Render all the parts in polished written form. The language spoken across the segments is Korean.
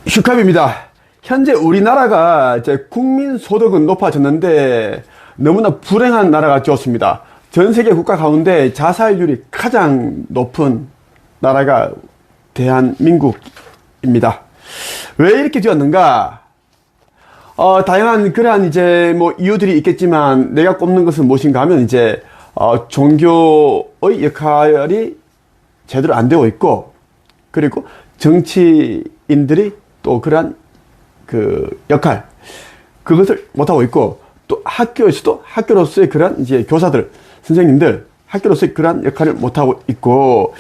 슈캅입니다. 현재 우리나라가 이제 국민 소득은 높아졌는데 너무나 불행한 나라가 되었습니다. 전 세계 국가 가운데 자살률이 가장 높은 나라가 대한민국입니다. 왜 이렇게 되었는가? 다양한 그러한 이제 뭐 이유들이 있겠지만 내가 꼽는 것은 무엇인가 하면 이제 종교의 역할이 제대로 안 되고 있고, 그리고 정치인들이 또 그러한 그 역할, 그것을 못하고 있고, 또 학교에서도 학교로서의 그러한 이제 교사들, 선생님들, 학교로서의 그러한 역할을 못하고 있고,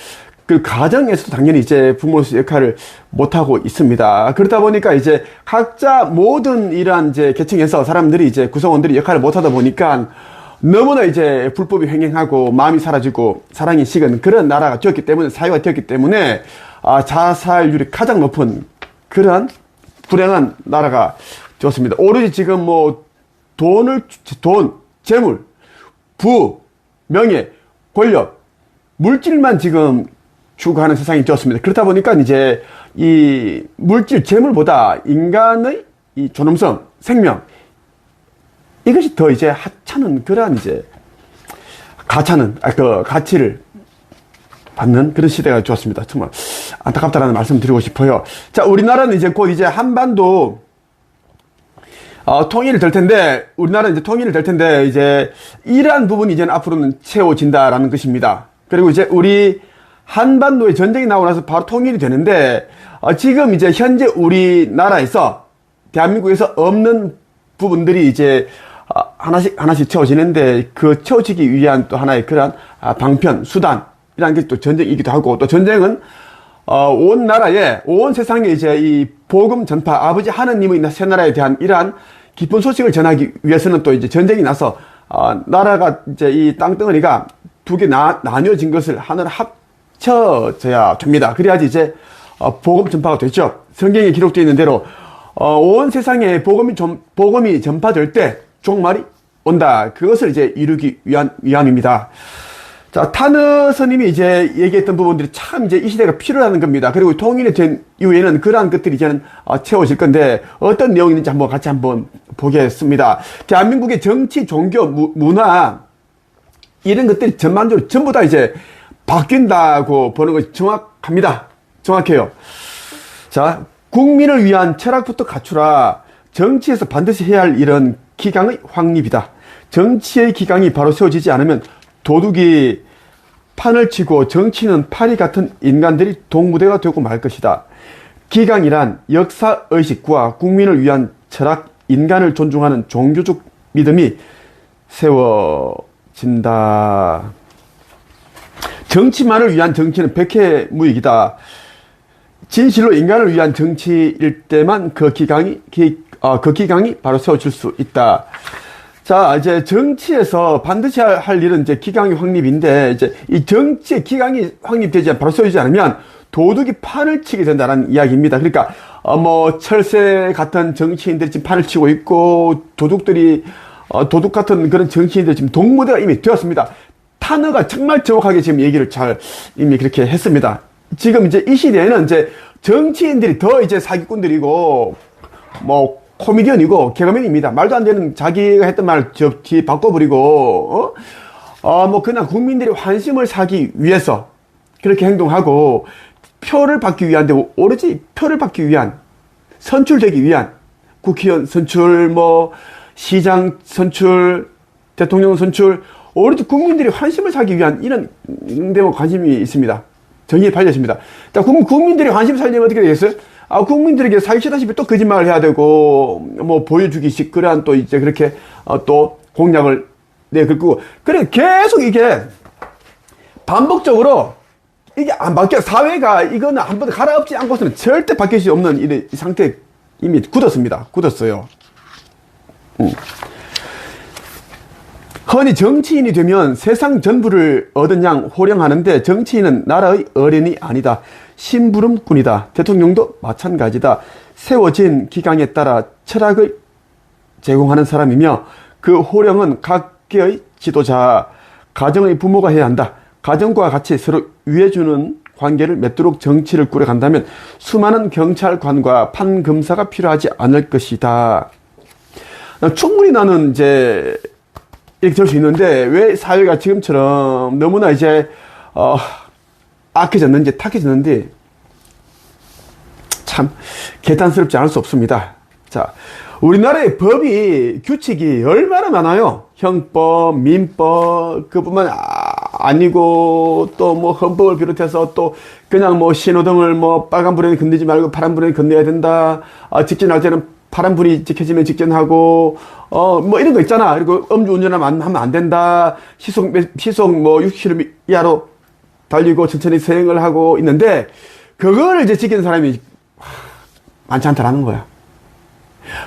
그 가정에서도 당연히 이제 부모로서의 역할을 못하고 있습니다. 그러다 보니까 이제 각자 모든 이러한 이제 계층에서 사람들이 이제 구성원들이 역할을 못하다 보니까 너무나 이제 불법이 횡행하고 마음이 사라지고 사랑이 식은 그런 나라가 되었기 때문에, 사회가 되었기 때문에 자살률이 가장 높은 그런 불행한 나라가 되었습니다. 오로지 지금 뭐 돈, 재물, 부, 명예, 권력, 물질만 지금 추구하는 세상이 되었습니다. 그렇다 보니까 이제 이 물질, 재물보다 인간의 이 존엄성, 생명, 이것이 더 이제 하찮은 그러한 이제 그 가치를 받는 그런 시대가 되었습니다. 정말 안타깝다라는 말씀 드리고 싶어요. 자, 우리나라는 이제 곧 이제 한반도 통일이 될 텐데, 우리나라는 이제 통일이 될 텐데, 이제 이러한 부분이 이제는 앞으로는 채워진다라는 것입니다. 그리고 이제 우리 한반도에 전쟁이 나고 나서 바로 통일이 되는데, 지금 이제 현재 우리나라에서, 대한민국에서 없는 부분들이 이제 하나씩 채워지는데, 그 채워지기 위한 또 하나의 그러한 방편, 수단이라는 게 또 전쟁이기도 하고, 또 전쟁은 온 나라에, 온 세상에 이제 이 복음 전파, 아버지 하느님의 새 나라에 대한 이러한 기쁜 소식을 전하기 위해서는 또 이제 전쟁이 나서 나라가 이제 이 땅덩어리가 두 개 나뉘어진 것을 하나로 합쳐져야 됩니다. 그래야지 이제 복음 전파가 되죠. 성경에 기록되어 있는 대로 온 세상에 복음이 전파될 때 종말이 온다. 그것을 이제 이루기 위함입니다. 자, 타너 스님이 이제 얘기했던 부분들이 참 이제 이 시대가 필요하는 겁니다. 그리고 통일이 된 이후에는 그러한 것들이 이제는 채워질 건데 어떤 내용이 있는지 같이 한번 보겠습니다. 대한민국의 정치, 종교, 문화 이런 것들이 전반적으로 전부 다 이제 바뀐다고 보는 것이 정확합니다. 정확해요. 자, 국민을 위한 철학부터 갖추라. 정치에서 반드시 해야 할 일은 기강의 확립이다. 정치의 기강이 바로 세워지지 않으면 도둑이 판을 치고 정치는 파리 같은 인간들이 동무대가 되고 말 것이다. 기강이란 역사의식과 국민을 위한 철학, 인간을 존중하는 종교적 믿음이 세워진다. 정치만을 위한 정치는 백해무익이다. 진실로 인간을 위한 정치일 때만 그 기강이 바로 세워질 수 있다. 자, 이제 정치에서 반드시 할 일은 이제 기강이 확립인데, 이제 이 정치의 기강이 확립되지, 바로 세워지지 않으면 도둑이 판을 치게 된다는 이야기입니다. 그러니까, 뭐, 철새 같은 정치인들이 지금 판을 치고 있고, 도둑들이, 도둑 같은 그런 정치인들이 지금 동무대가 이미 되었습니다. 타너가 정말 정확하게 지금 얘기를 잘 이미 그렇게 했습니다. 지금 이제 이 시대에는 이제 정치인들이 더 이제 사기꾼들이고, 뭐, 코미디언이고 개그맨입니다. 말도 안 되는 자기가 했던 말을 뒤에 바꿔버리고 뭐 그냥 국민들의 환심을 사기 위해서 그렇게 행동하고 표를 받기 위한데, 오로지 표를 받기 위한, 선출되기 위한, 국회의원 선출, 뭐 시장 선출, 대통령 선출, 오로지 국민들의 환심을 사기 위한 이런 데만 관심이 있습니다. 정의에 팔렸습니다. 국민들의 관심 살려면 어떻게 되겠어요? 국민들에게 사기치다시피 또 거짓말을 해야 되고, 뭐, 보여주기식, 그러한 또 이제 그렇게, 또 공약을 내걸고, 그래, 계속 이게, 반복적으로, 이게 안 바뀌어. 사회가 이거는 한 번 갈아엎지 않고서는 절대 바뀔 수 없는 이 상태에 이미 굳었습니다. 굳었어요. 흔히 정치인이 되면 세상 전부를 얻은 양 호령하는데, 정치인은 나라의 어른이 아니다. 심부름꾼이다. 대통령도 마찬가지다. 세워진 기강에 따라 철학을 제공하는 사람이며, 그 호령은 각계의 지도자, 가정의 부모가 해야 한다. 가정과 같이 서로 위해주는 관계를 맺도록 정치를 꾸려간다면 수많은 경찰관과 판검사가 필요하지 않을 것이다. 충분히 나는 이제 이렇게 될 수 있는데 왜 사회가 지금처럼 너무나 이제 악해졌는지 탁해졌는지 참 개탄스럽지 않을 수 없습니다. 자, 우리나라의 법이 규칙이 얼마나 많아요. 형법, 민법, 그뿐만 아니고 또 뭐 헌법을 비롯해서 또 그냥 뭐 신호등을 뭐 빨간불에는 건너지 말고 파란불에는 건너야 된다. 직진할 때는 파란불이 켜지면 직진하고 뭐 이런 거 있잖아. 그리고 음주운전하면 하면 안 된다. 시속 뭐 60km 이하로 달리고 천천히 서행을 하고 있는데 그걸 이제 지키는 사람이 많지 않다라는 거야.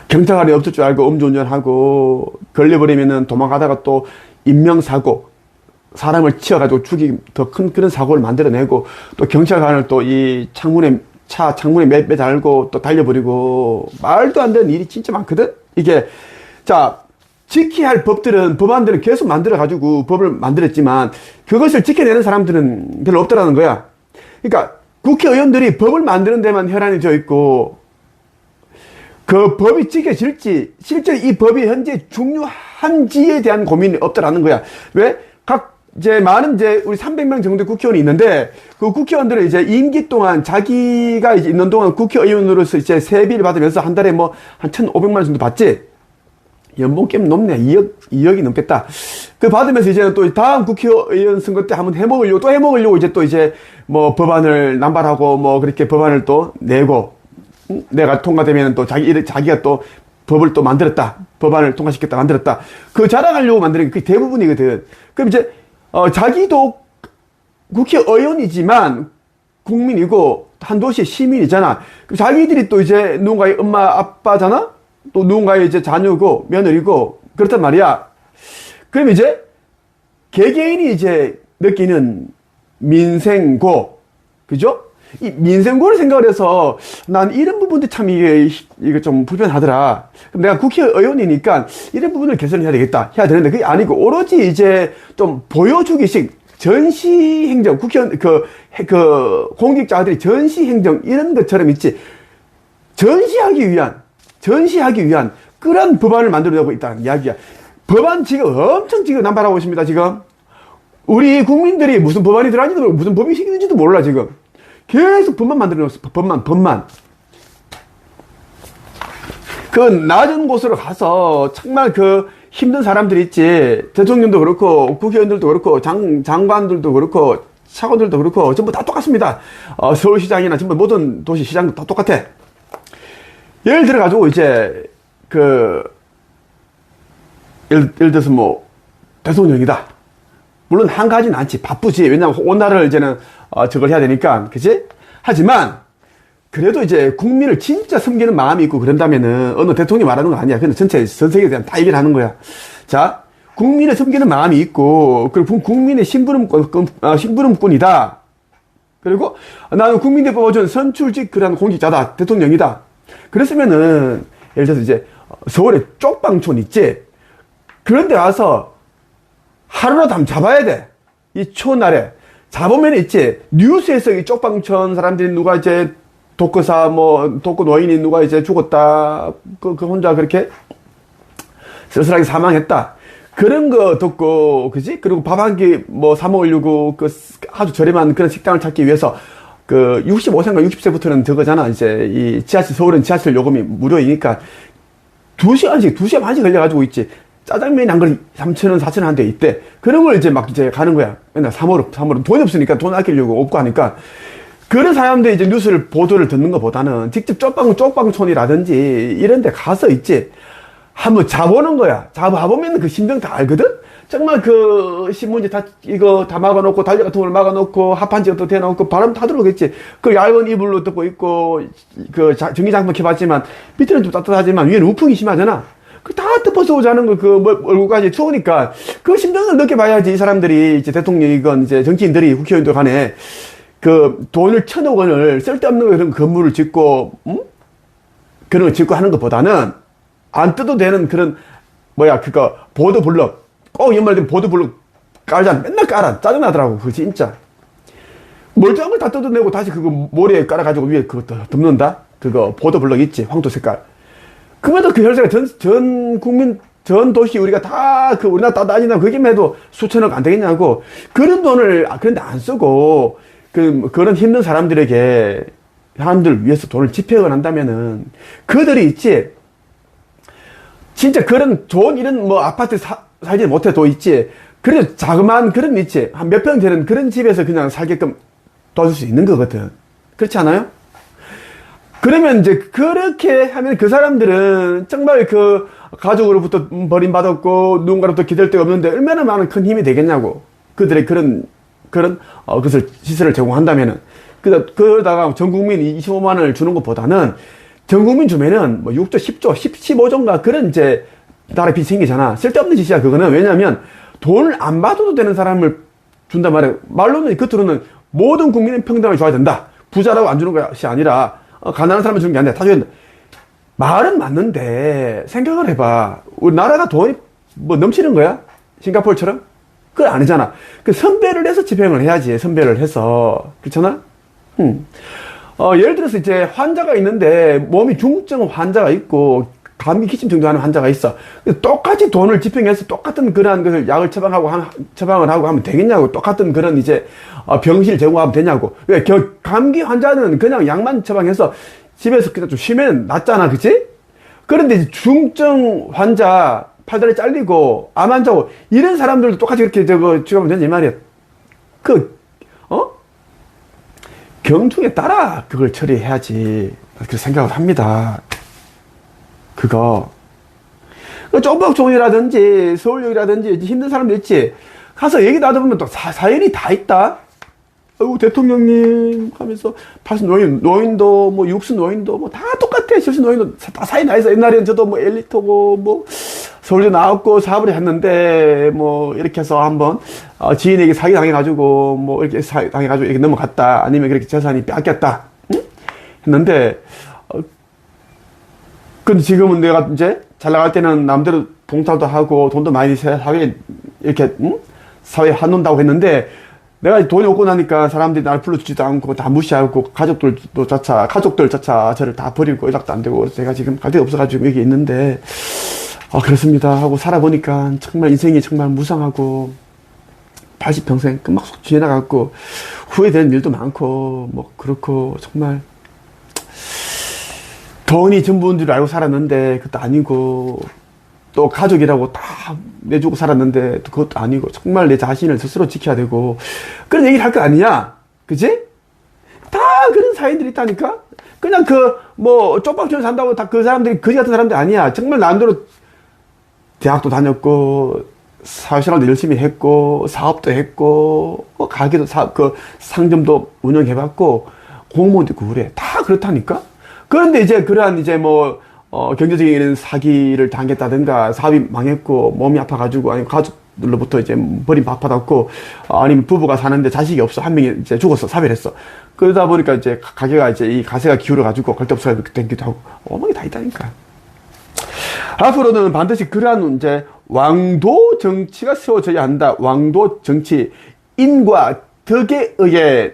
경찰관이 없을 줄 알고 음주운전하고 걸려버리면은 도망가다가 또 인명사고, 사람을 치어가지고 죽이기 더 큰 그런 사고를 만들어내고 또 경찰관을 또 이 창문에 매달고 또 달려버리고 말도 안 되는 일이 진짜 많거든. 이게 자 지켜야 할 법안들은 계속 만들어가지고 법을 만들었지만 그것을 지켜내는 사람들은 별로 없더라는 거야. 그러니까 국회의원들이 법을 만드는 데만 혈안이 져 있고 그 법이 지켜질지 실제 이 법이 현재 중요한지에 대한 고민이 없더라는 거야. 왜? 이제 많은 이제 우리 300명 정도의 국회의원이 있는데 그 국회의원들은 이제 임기 동안 자기가 이제 있는 동안 국회의원으로서 이제 세비를 받으면서 한 달에 뭐 한 1,500만 원 정도 받지. 연봉 꽤 높네. 2억이 넘겠다. 그 받으면서 이제는 또 다음 국회의원 선거 때 한번 해먹으려고 이제 또 이제 뭐 법안을 남발하고 뭐 그렇게 법안을 또 내고 내가 통과되면 또 자기가 또 법을 또 만들었다. 법안을 통과시켰다. 만들었다. 그 자랑하려고 만드는 게 그게 대부분이거든. 그럼 이제 자기도 국회의원이지만 국민이고 한 도시의 시민이잖아. 그럼 자기들이 또 이제 누군가의 엄마 아빠잖아. 또 누군가의 이제 자녀고 며느리고 그렇단 말이야. 그럼 이제 개개인이 이제 느끼는 민생고, 그죠? 이 민생고를 생각을 해서 난 이런 부분도 참 이게 좀 불편하더라. 그럼 내가 국회의원이니까 이런 부분을 개선해야 되겠다. 해야 되는데 그게 아니고 오로지 이제 좀 보여주기식 전시행정, 국회의원, 공직자들이 전시행정 이런 것처럼 있지. 전시하기 위한 그런 법안을 만들어내고 있다는 이야기야. 법안 지금 엄청 남발하고 있습니다, 지금. 우리 국민들이 무슨 법안이 들어가는지도 모르고 무슨 법이 생기는지도 몰라, 지금. 계속 법만 만들어놨어. 법만. 그 낮은 곳으로 가서 정말 그 힘든 사람들이 있지. 대통령도 그렇고 국회의원들도 그렇고 장관들도 그렇고 차관들도 그렇고 전부 다 똑같습니다. 서울시장이나 전부 모든 도시 시장도 다 똑같아. 예를 들어 가지고 이제 예를 들어서 뭐 대통령이다. 물론 한 가지는 않지. 바쁘지. 왜냐면 온 나라를 이제는 저걸 해야 되니까. 그치? 하지만 그래도 이제 국민을 진짜 섬기는 마음이 있고 그런다면은 어느 대통령이 말하는 거 아니야. 그냥 전체 전 세계에 대한 다 얘기를 하는 거야. 자, 국민을 섬기는 마음이 있고 그리고 국민의 심부름꾼이다. 그리고 나는 국민들이 뽑아준 선출직 그런 공직자다. 대통령이다. 그랬으면은 예를 들어서 이제 서울에 쪽방촌 있지. 그런데 와서 하루라도 한번 잡아야 돼. 이 추운 날에. 잡으면 있지. 뉴스에서 이 쪽방촌 사람들이 누가 이제 독거 노인이 누가 이제 죽었다. 그 혼자 그렇게 쓸쓸하게 사망했다. 그런 거 듣고, 그지? 그리고 밥 한 끼 뭐 사 먹으려고 아주 저렴한 그런 식당을 찾기 위해서 65세인가 60세부터는 저거잖아. 이제 이 서울은 지하철 요금이 무료이니까 2시간 반씩 걸려가지고 있지. 짜장면이 한 그릇 3,000원, 4,000원 한 대 있대. 그런 걸 이제 막 이제 가는 거야. 맨날 사먹으러. 돈이 없으니까 돈 아끼려고 없고 하니까. 그런 사람들이 이제 뉴스를, 보도를 듣는 것보다는 직접 쪽방촌이라든지 이런 데 가서 있지. 한번 잡아보는 거야. 잡아보면 그 심정 다 알거든? 정말 그 신문지 이거 다 막아놓고, 달력 같은 걸 막아놓고, 합판지 같은 거 대놓고, 바람 다 들어오겠지. 그 얇은 이불로 덮고 있고, 전기장판 켜봤지만, 밑에는 좀 따뜻하지만, 위에는 우풍이 심하잖아. 다 덮어서 자는 거, 얼굴까지 추우니까, 그 심정을 느껴봐야지, 이 사람들이, 이제 대통령이건, 이제 정치인들이, 국회의원들 간에, 돈을 1,000억 원을 쓸데없는 그런 건물을 짓고, 그런 걸 짓고 하는 것보다는, 안 떠도 되는 그런, 보도블럭. 꼭 연말되면 보도블럭 깔자. 맨날 깔아. 짜증나더라고, 그거 진짜. 멀쩡한 걸 다 뜯어내고 다시 그거 모래에 깔아가지고 위에 그거 덮는다? 그거 보도블럭 있지? 황토 색깔. 그러면 그 혈세가 전 국민, 전 도시 우리가 다 그 우리나라 다 다니나 그게만 해도 수천억 안 되겠냐고. 그런 돈을 그런데 안 쓰고 그런 힘든 사람들에게 사람들 위해서 돈을 집행을 한다면은 그들이 있지. 진짜 그런 좋은 이런 뭐 아파트 살지 못해도 있지. 그래도 자그마한 그런 있지. 한 몇 평 되는 그런 집에서 그냥 살게끔 도와줄 수 있는 거거든. 그렇지 않아요? 그러면 이제 그렇게 하면 그 사람들은 정말 그 가족으로부터 버림받았고 누군가로부터 기댈 데가 없는데 얼마나 많은 큰 힘이 되겠냐고. 그들의 그런 것을 시설을 제공한다면은. 그러다가 전 국민 25만 원을 주는 것보다는 전 국민 주면은 뭐 6조, 10조, 15조인가 그런 이제 나라에 빚이 생기잖아. 쓸데없는 짓이야, 그거는. 왜냐면 돈을 안 받아도 되는 사람을 준단 말이야. 말로는, 겉으로는 모든 국민은 평등하게 줘야 된다. 부자라고 안 주는 것이 아니라, 가난한 사람을 주는 게 아니라 다 줘야 된다. 말은 맞는데, 생각을 해봐. 우리나라가 돈이 뭐 넘치는 거야? 싱가포르처럼? 그건 아니잖아. 그 선배를 해서 집행을 해야지. 선배를 해서. 그렇잖아? 예를 들어서 이제 환자가 있는데, 몸이 중증 환자가 있고, 감기 기침 정도하는 환자가 있어. 똑같이 돈을 집행해서 똑같은 그러한 것을 약을 처방을 하고 하면 되겠냐고. 똑같은 그런 이제 병실 제공하면 되냐고. 왜 감기 환자는 그냥 약만 처방해서 집에서 그냥 좀 쉬면 낫잖아, 그치? 그런데 이제 중증 환자 팔다리 잘리고 암 환자고 이런 사람들도 똑같이 그렇게 취급하면 되지 말이야. 경중에 따라 그걸 처리해야지. 그렇게 생각을 합니다. 그거 쪽박종이라든지 서울역이라든지 힘든 사람들 있지. 가서 얘기 나눠보면 또 사연이 다 있다. 아이고 대통령님 하면서 노인도 뭐 육수 노인도 뭐 다 똑같아. 실수 노인도 다 사연 다 있어. 옛날에는 저도 뭐 엘리트고 뭐 서울대 나왔고 사업을 했는데 뭐 이렇게 해서 한번 지인에게 사기 당해가지고 뭐 이렇게 사기 당해가지고 이렇게 넘어갔다. 아니면 그렇게 재산이 뺏겼다. 응? 했는데 근데 지금은 내가 이제 잘 나갈 때는 남대로 봉사도 하고 돈도 많이 사회에 이렇게 사회에 한논다고 했는데 내가 돈이 없고 나니까 사람들이 나를 불러주지도 않고 다 무시하고 가족들 자차 저를 다 버리고 연락도 안 되고 제가 지금 갈 데가 없어가지고 여기 있는데 그렇습니다 하고 살아보니까 정말 인생이 정말 무상하고 80평생 금방 쏙 지나갔고 후회되는 일도 많고 뭐 그렇고 정말 돈이 전부인 줄 알고 살았는데 그것도 아니고 또 가족이라고 다 내주고 살았는데 또 그것도 아니고 정말 내 자신을 스스로 지켜야 되고 그런 얘기를 할 거 아니냐? 그치? 다 그런 사연들이 있다니까? 그냥 뭐 쪽박촌에 산다고 다 그 사람들이 거지 같은 사람들 아니야. 정말 남대로 대학도 다녔고 사회생활도 열심히 했고 사업도 했고 가게도 상점도 운영해봤고 공무원도 있고 그래. 다 그렇다니까? 그런데 이제 그러한 이제 뭐 경제적인 이런 사기를 당했다든가 사업이 망했고 몸이 아파가지고 아니 가족들로부터 이제 버림받았고 아니면 부부가 사는데 자식이 없어 한 명이 이제 죽었어 사별했어 그러다 보니까 이제 가게가 이제 이 가세가 기울어가지고 갈 데 없어서 땡기도 하고 어머니 다 있다니까. 앞으로는 반드시 그러한 이제 왕도 정치가 세워져야 한다. 왕도 정치 인과 덕에 의해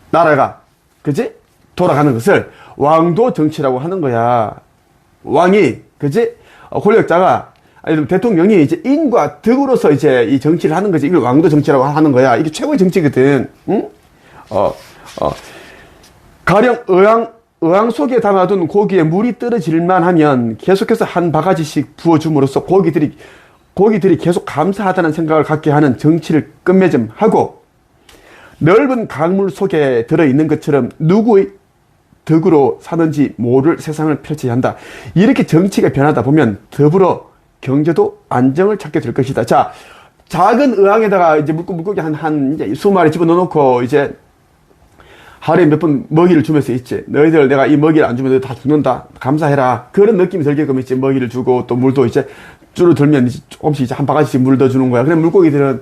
나라가 그지? 돌아가는 것을 왕도 정치라고 하는 거야. 왕이, 그지? 권력자가, 아니, 대통령이 이제 인과 덕으로서 이제 이 정치를 하는 거지. 이걸 왕도 정치라고 하는 거야. 이게 최고의 정치거든. 응? 가령 의왕 속에 담아둔 고기에 물이 떨어질만 하면 계속해서 한 바가지씩 부어줌으로써 고기들이 계속 감사하다는 생각을 갖게 하는 정치를 끝맺음하고 넓은 강물 속에 들어있는 것처럼 누구의 덕으로 사는지 모를 세상을 펼쳐야 한다. 이렇게 정치가 변하다 보면 더불어 경제도 안정을 찾게 될 것이다. 자, 작은 의왕에다가 이제 물고기 한 이제 20마리 집어넣어놓고 이제 하루에 몇 번 먹이를 주면서 있지. 너희들 내가 이 먹이를 안 주면 너희 다 죽는다. 감사해라. 그런 느낌이 들게끔 있지. 먹이를 주고 또 물도 이제 줄어들면 이제 조금씩 이제 한 바가지씩 물 더 주는 거야. 그래 물고기들은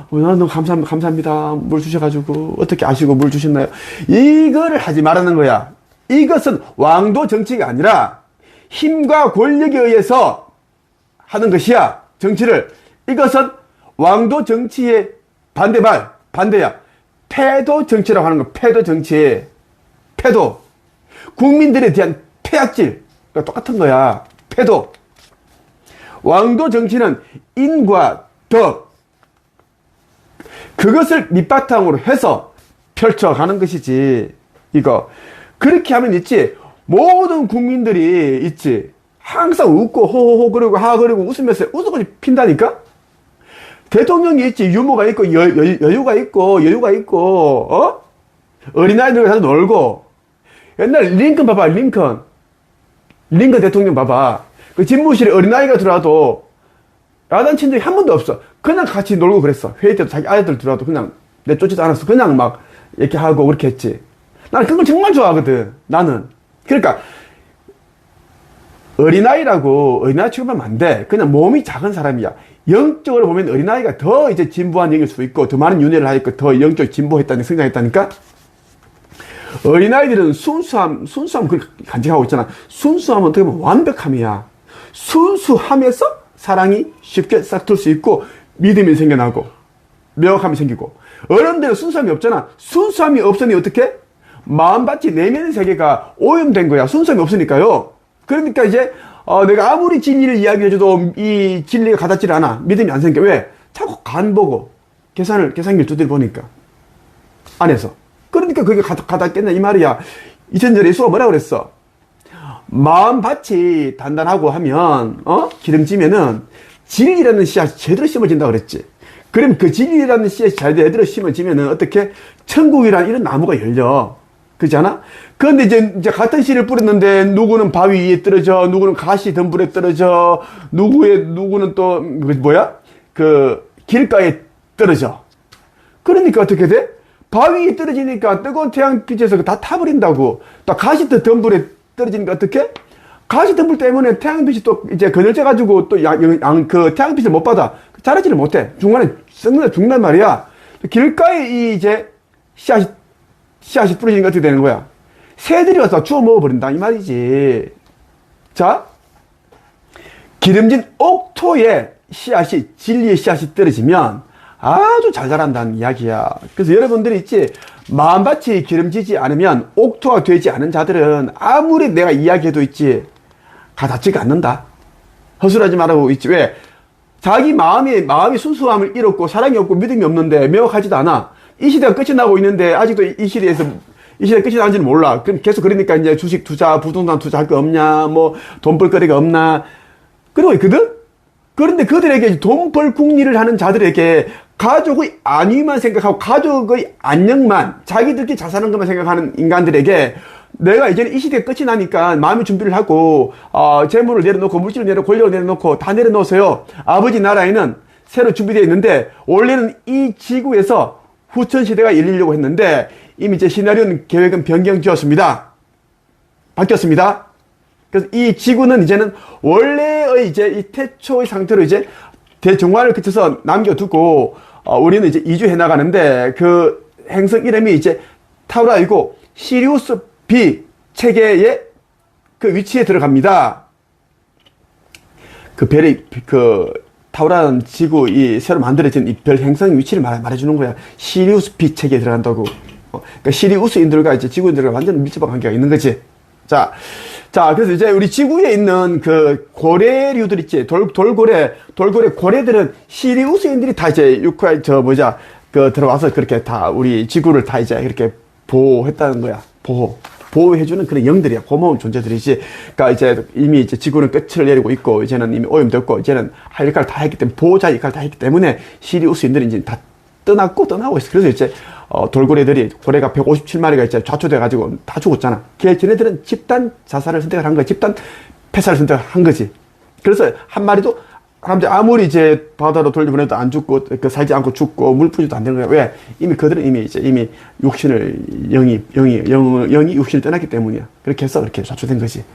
너무 감사합니다. 물 주셔가지고 어떻게 아시고 물 주셨나요? 이거를 하지 말라는 거야. 이것은 왕도 정치가 아니라 힘과 권력에 의해서 하는 것이야. 정치를. 이것은 왕도 정치의 반대야. 패도 정치라고 하는 거. 패도 정치. 패도. 국민들에 대한 폐악질. 똑같은 거야. 패도. 왕도 정치는 인과 덕. 그것을 밑바탕으로 해서 펼쳐가는 것이지. 이거. 그렇게 하면 있지. 모든 국민들이 있지. 항상 웃고 호호호 그러고 하그러고 웃으면서 웃어가지 핀다니까? 대통령이 있지. 유머가 있고 여유가 있고 어? 어린아이들과 다 놀고. 옛날 링컨 봐봐. 링컨 대통령 봐봐. 그 집무실에 어린아이가 들어와도 야단친 적이 한 번도 없어. 그냥 같이 놀고 그랬어. 회의 때도 자기 아이들 들어와도 그냥 내쫓지도 않았어. 그냥 막 이렇게 하고 그렇게 했지. 나는 그걸 정말 좋아하거든. 나는. 그러니까 어린아이 취급하면 안 돼. 그냥 몸이 작은 사람이야. 영적으로 보면 어린아이가 더 이제 진보한 영일 수 있고 더 많은 윤회를 하니까 더 영적 진보했다니 성장했다니까. 어린아이들은 순수함 그걸 간직하고 있잖아. 순수함은 어떻게 보면 완벽함이야. 순수함에서 사랑이 쉽게 싹틀 수 있고 믿음이 생겨나고 명확함이 생기고. 어른들은 순수함이 없잖아. 순수함이 없으니 어떻게? 마음밭이 내면의 세계가 오염된 거야. 순수함이 없으니까요. 그러니까 이제 내가 아무리 진리를 이야기해줘도 이 진리가 가닿질 않아. 믿음이 안 생겨. 왜? 자꾸 간 보고 계산기를 두드려 보니까 안에서. 그러니까 그게 가닿겠나 이 말이야. 이천절에 예수가 뭐라 그랬어? 마음밭이 단단하고 하면 기름지면은 진리라는 씨앗이 제대로 심어진다 그랬지. 그럼 그 진리라는 씨앗이 제대로 심어지면은 어떻게? 천국이라는 이런 나무가 열려. 그렇지 않아? 그런데 이제 같은 씨를 뿌렸는데 누구는 바위 위에 떨어져, 누구는 가시 덤불에 떨어져, 누구는 또 그 길가에 떨어져. 그러니까 어떻게 돼? 바위 위에 떨어지니까 뜨거운 태양빛에서 다 타버린다고. 또 가시 덤불에 떨어지니까 어떻게? 가시 덤불 때문에 태양빛이 또 이제 그늘져 가지고 또 그 태양빛을 못 받아. 자라지를 못해. 중간에 썩는다 죽는단 말이야. 길가에 이제 씨앗이 뿌려지는 게 어떻게 되는 거야? 새들이 와서 주워 먹어버린다 이 말이지. 자, 기름진 옥토에 씨앗이 진리의 씨앗이 떨어지면 아주 잘 자란다는 이야기야. 그래서 여러분들이 있지, 마음밭이 기름지지 않으면 옥토가 되지 않은 자들은 아무리 내가 이야기해도 있지 가닿지가 않는다. 허술하지 말라고 있지. 왜? 자기 마음이 순수함을 잃었고 사랑이 없고 믿음이 없는데 명확하지도 않아. 이 시대가 끝이 나고 있는데 아직도 이 시대 끝이 나는지는 몰라. 그럼 계속 그러니까 이제 주식 투자, 부동산 투자할 거 없냐, 뭐 돈 벌 거리가 없나. 그러고 있거든? 그런데 그들에게 돈 벌 궁리를 하는 자들에게 가족의 안위만 생각하고 가족의 안녕만, 자기들끼리 잘 사는 것만 생각하는 인간들에게 내가 이제는 이 시대가 끝이 나니까 마음의 준비를 하고 재물을 내려놓고 물질을 내려놓고 권력을 내려놓고 다 내려놓으세요. 아버지 나라에는 새로 준비되어 있는데 원래는 이 지구에서 후천시대가 열리려고 했는데 이미 이제 시나리오는 계획은 변경되었습니다. 바뀌었습니다. 그래서 이 지구는 이제는 원래의 이제 이 태초의 상태로 이제 대정화를 거쳐서 남겨두고 우리는 이제 이주해 나가는데 그 행성 이름이 이제 타우라이고 시리우스 B 체계의 그 위치에 들어갑니다. 그 별이 타우라는 지구 이 새로 만들어진 이 별 행성 위치를 말해주는 거야. 시리우스 B 체계에 들어간다고. 그러니까 시리우스인들과 이제 지구인들과 완전 밀접한 관계가 있는 거지. 자, 그래서 이제 우리 지구에 있는 그 고래류들 있지. 고래들은 시리우스인들이 다 이제 들어와서 그렇게 다 우리 지구를 다 이제 이렇게 보호했다는 거야. 보호해주는 그런 영들이야. 고마운 존재들이지. 그러니까 이제 이미 이제 지구는 끝을 내리고 있고, 이제는 이미 오염됐고, 이제는 할 역할을 다 했기 때문에, 보호자 역할을 다 했기 때문에, 시리우스인들이 이제 다 떠나고 있어. 그래서 이제, 고래가 157마리가 이제 좌초돼가지고 다 죽었잖아. 쟤네들은 집단 자살을 선택을 한 거야. 집단 폐사를 선택한 거지. 그래서 한 마리도, 아무리 이제 바다로 돌려보내도 안 죽고, 살지 않고 죽고, 물 뿌리도 안 되는 거야. 왜? 그들은 이미 영이 육신을 떠났기 때문이야. 그렇게 해서 그렇게 좌초된 거지.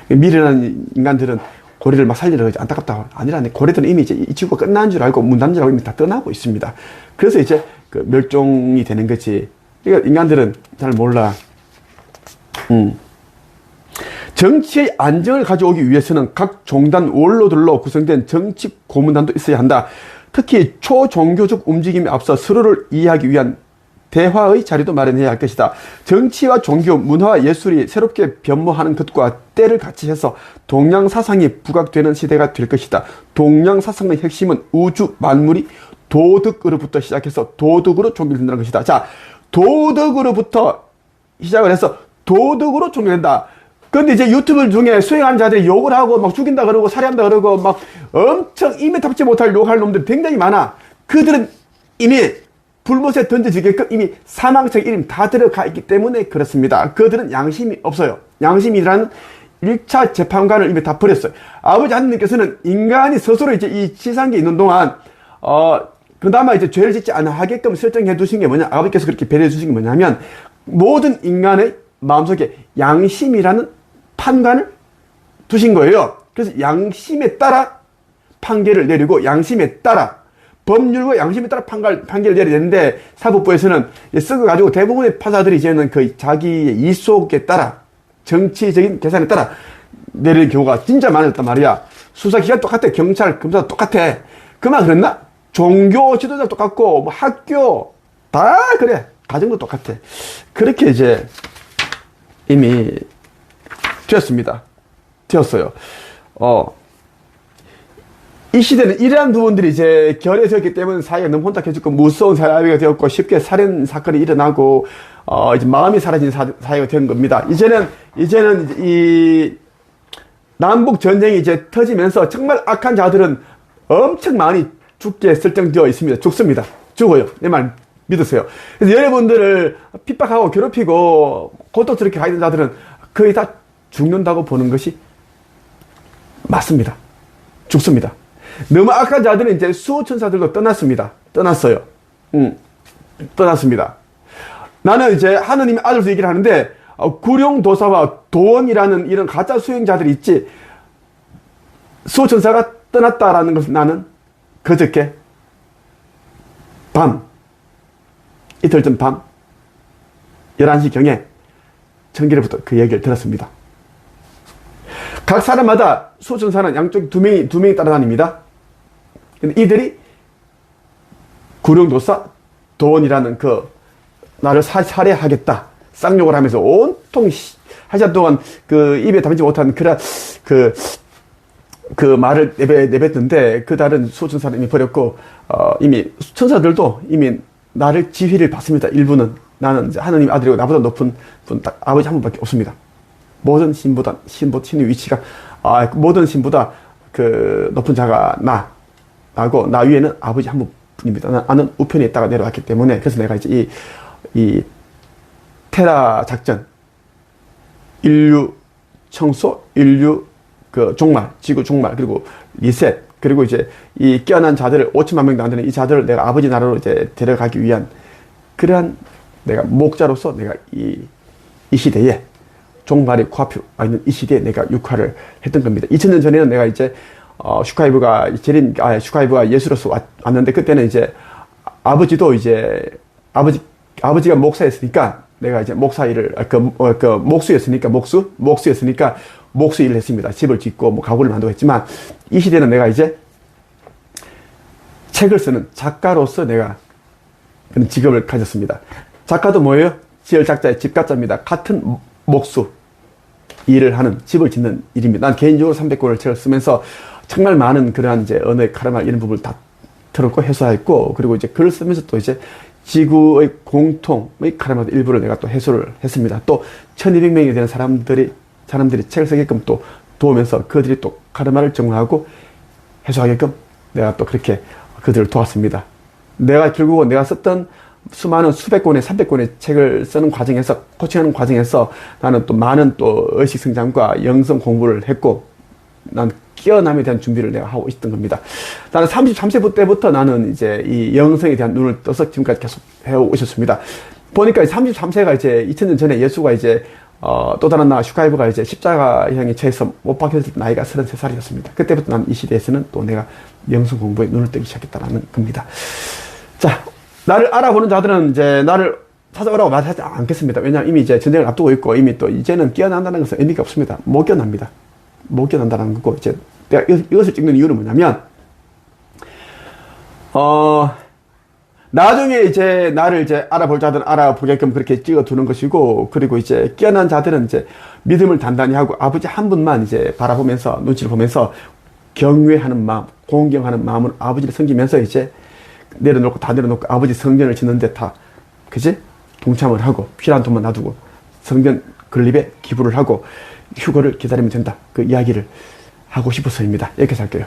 미련한 인간들은 고래를 막 살리려고 하지. 안타깝다. 아니라네. 고래들은 이미 이제 이 지구가 끝난 줄 알고, 문 닫는 줄 알고 이미 다 떠나고 있습니다. 그래서 이제 멸종이 되는 거지. 그러니까 인간들은 잘 몰라. 정치의 안정을 가져오기 위해서는 각 종단 원로들로 구성된 정치 고문단도 있어야 한다. 특히 초종교적 움직임에 앞서 서로를 이해하기 위한 대화의 자리도 마련해야 할 것이다. 정치와 종교, 문화와 예술이 새롭게 변모하는 것과 때를 같이 해서 동양 사상이 부각되는 시대가 될 것이다. 동양 사상의 핵심은 우주 만물이 도덕으로부터 시작해서 도덕으로 종결된다는 것이다. 자, 도덕으로부터 시작을 해서 도덕으로 종결된다. 근데 이제 유튜브 중에 수행하는 자들이 욕을 하고 막 죽인다 그러고 살해한다 그러고 막 엄청 입에 담지 못할 욕할 놈들 굉장히 많아. 그들은 이미 불못에 던져지게끔 이미 사망책 이름 다 들어가 있기 때문에 그렇습니다. 그들은 양심이 없어요. 양심이라는 1차 재판관을 이미 다 버렸어요. 아버지 하느님께서는 인간이 스스로 이제 이 지상계에 있는 동안, 그나마 이제 죄를 짓지 않아 하게끔 설정해 두신 게 뭐냐, 아버지께서 그렇게 배려해 주신 게 뭐냐면, 모든 인간의 마음속에 양심이라는 판관을 두신 거예요. 그래서 양심에 따라 판결을 내리고, 양심에 따라 법률과 양심에 따라 판결을 내려야 되는데, 사법부에서는 썩어가지고 대부분의 판사들이 이제는 그 자기의 이속에 따라, 정치적인 계산에 따라 내리는 경우가 진짜 많았단 말이야. 수사기관 똑같아. 경찰, 검사 똑같아. 그만 그랬나? 종교 지도자 똑같고, 뭐 학교, 다 그래. 가정도 똑같아. 그렇게 이제 이미 되었어요. 이 시대는 이러한 부분들이 이제 결여되었기 때문에 사회가 너무 혼탁해졌고 무서운 사회가 되었고 쉽게 살인 사건이 일어나고 이제 마음이 사라진 사회가 된 겁니다. 이제는 이 남북 전쟁이 이제 터지면서 정말 악한 자들은 엄청 많이 죽게 설정되어 있습니다. 죽습니다. 죽어요. 내 말 믿으세요. 그래서 여러분들을 핍박하고 괴롭히고 고통스럽게 가는 자들은 거의 다 죽는다고 보는 것이 맞습니다. 죽습니다. 너무 악한 자들은 이제 수호천사들도 떠났어요. 떠났습니다. 나는 이제 하느님의 아들로 얘기를 하는데, 구룡도사와 도원이라는 이런 가짜 수행자들이 있지, 수호천사가 떠났다라는 것을 나는 그저께 이틀 전 밤 11시경에 청기로부터 그 얘기를 들었습니다. 각 사람마다 수호천사는 양쪽 두 명이 따라다닙니다. 근데 이들이 구룡도사 도원이라는 나를 살해하겠다 쌍욕을 하면서 온통 한 시간 동안 그 입에 담지 못한 그 말을 내뱉는데, 그 다른 수호천사는 이미 버렸고, 이미 천사들도 이미 나를 지휘를 받습니다. 일부는. 나는 이제 하느님 아들이고 나보다 높은 분, 딱 아버지 한 분밖에 없습니다. 모든 신의 위치가, 모든 신보다 그 높은 자가 나고, 나 위에는 아버지 한 분입니다. 나는 우편에 있다가 내려왔기 때문에, 그래서 내가 이제 이 테라 작전, 인류 청소, 인류 종말, 지구 종말, 그리고 리셋, 그리고 이제 이 깨어난 자들을 5천만 명도 안 되는 이 자들을 내가 아버지 나라로 이제 데려가기 위한 그러한 내가 목자로서 내가 이 시대에 종말이 코앞에 와 있는 이 시대에 내가 역할을 했던 겁니다. 2000년 전에는 내가 이제 슈카이브가 예수로서 왔는데, 그때는 이제 아버지도 이제 아버지가 목사였으니까 내가 이제 목사 일을 목수였으니까 목수 일을 했습니다. 집을 짓고 뭐 가구를 만들고 했지만, 이 시대는 내가 이제 책을 쓰는 작가로서 내가 그런 직업을 가졌습니다. 작가도 뭐예요? 지을작자의 집가자입니다. 같은 목수 일을 하는, 집을 짓는 일입니다. 난 개인적으로 300권을 책을 쓰면서 정말 많은 그러한 이제 언어의 카르마 이런 부분을 다 들었고 해소했고, 그리고 이제 글을 쓰면서 또 이제 지구의 공통의 카르마 일부를 내가 또 해소를 했습니다. 또 1200명이 되는 사람들이 책을 쓰게끔 또 도우면서 그들이 또 카르마를 정화하고 해소하게끔 내가 또 그렇게 그들을 도왔습니다. 결국은 내가 썼던 수많은 수백 권의 300권의 책을 쓰는 과정에서, 코칭하는 과정에서 나는 또 많은 또 의식 성장과 영성 공부를 했고, 난 깨어남에 대한 준비를 내가 하고 있었던 겁니다. 나는 33세 때부터 나는 이제 이 영성에 대한 눈을 떠서 지금까지 계속 해오고 있었습니다. 보니까 33세가 이제 2000년 전에 예수가 이제 또 다른 슈카이브가 이제 십자가형에 처해서 못 박혔을 때 나이가 33살이었습니다. 그때부터 난 이 시대에서는 또 내가 영성 공부에 눈을 뜨기 시작했다는 겁니다. 자, 나를 알아보는 자들은 이제 나를 찾아오라고 말하지 않겠습니다. 왜냐하면 이미 이제 전쟁을 앞두고 있고, 이미 또 이제는 깨어난다는 것은 의미가 없습니다. 못 깨어납니다. 못 깨어난다는 거고, 이제 내가 이것을 찍는 이유는 뭐냐면, 나중에 이제 나를 이제 알아볼 자들은 알아보게끔 그렇게 찍어 두는 것이고, 그리고 이제 깨어난 자들은 이제 믿음을 단단히 하고 아버지 한 분만 이제 바라보면서 눈치를 보면서 경외하는 마음, 공경하는 마음으로 아버지를 섬기면서 이제 내려놓고 다 내려놓고 아버지 성전을 짓는데 다, 그지? 동참을 하고 필요한 돈만 놔두고 성전 건립에 기부를 하고 휴거를 기다리면 된다. 그 이야기를 하고 싶어서입니다. 여기까지 할게요.